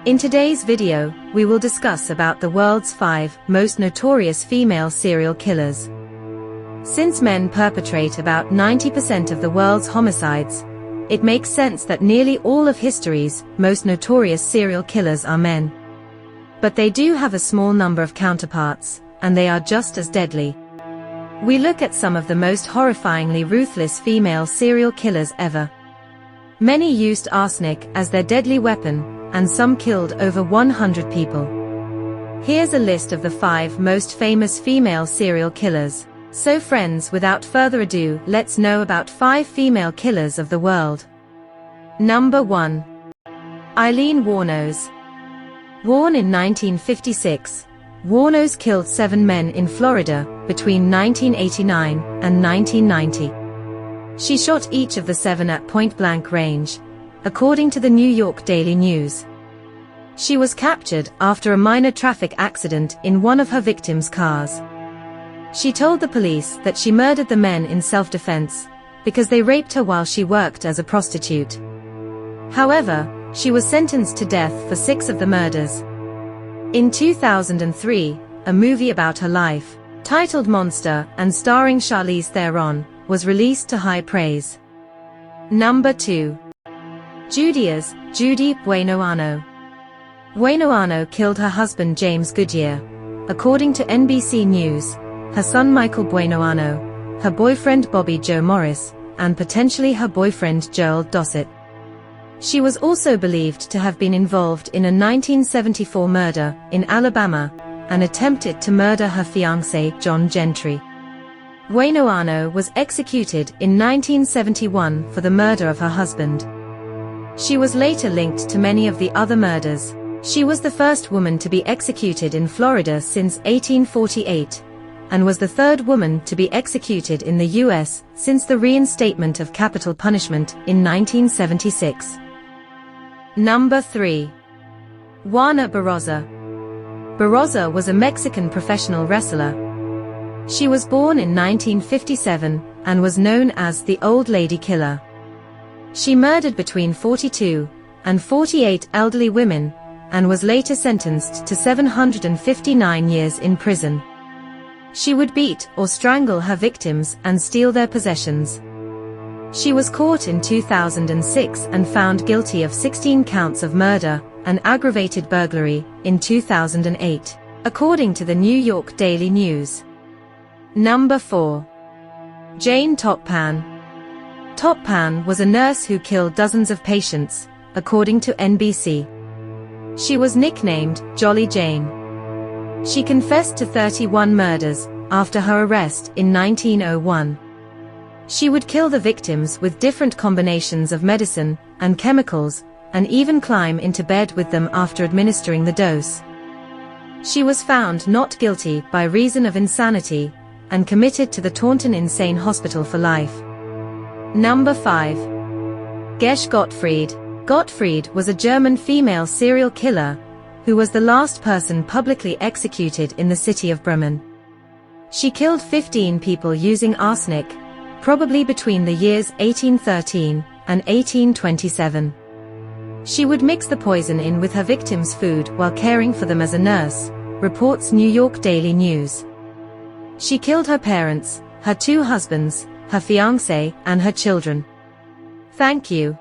In today's video, we will discuss about the world's 5 most notorious female serial killers. Since men perpetrate about 90% of the world's homicides, it makes sense that nearly all of history's most notorious serial killers are men. But they do have a small number of counterparts, and they are just as deadly. We look at some of the most horrifyingly ruthless female serial killers ever. Many used arsenic as their deadly weapon, and some killed over 100 people. Here's a list of the 5 most famous female serial killers. So friends, without further ado, let's know about 5 female killers of the world. Number 1. Eileen Wuornos. Born in 1956, Wuornos killed 7 men in Florida between 1989 and 1990. She shot each of the 7 at point-blank range, according to the New York Daily News. She was captured after a minor traffic accident in one of her victims' cars. She told the police that she murdered the men in self-defense, because they raped her while she worked as a prostitute. However, she was sentenced to death for 6 of the murders. In 2003, a movie about her life, titled Monster and starring Charlize Theron, was released to high praise. Number 2. Judy Buenoano. Buenoano killed her husband James Goodyear, according to NBC News, her son Michael Buenoano, her boyfriend Bobby Joe Morris, and potentially her boyfriend Joel Dossett. She was also believed to have been involved in a 1974 murder in Alabama, and attempted to murder her fiancé John Gentry. Buenoano was executed in 1971 for the murder of her husband. She was later linked to many of the other murders. She was the first woman to be executed in Florida since 1848, and was the 3rd woman to be executed in the US since the reinstatement of capital punishment in 1976. Number 3. Juana Barroza. Barroza was a Mexican professional wrestler. She was born in 1957, and was known as the Old Lady Killer. She murdered between 42 and 48 elderly women, and was later sentenced to 759 years in prison. She would beat or strangle her victims and steal their possessions. She was caught in 2006 and found guilty of 16 counts of murder and aggravated burglary in 2008, according to the New York Daily News. Number 4. Jane Toppan. Toppan was a nurse who killed dozens of patients, according to NBC. She was nicknamed Jolly Jane. She confessed to 31 murders after her arrest in 1901. She would kill the victims with different combinations of medicine and chemicals, and even climb into bed with them after administering the dose. She was found not guilty by reason of insanity, and committed to the Taunton Insane Hospital for life. Number 5. Gesche Gottfried. Gottfried was a German female serial killer, who was the last person publicly executed in the city of Bremen. She killed 15 people using arsenic, probably between the years 1813 and 1827. She would mix the poison in with her victims' food while caring for them as a nurse, reports New York Daily News. She killed her parents, her 2 husbands, her fiancé, and her children. Thank you.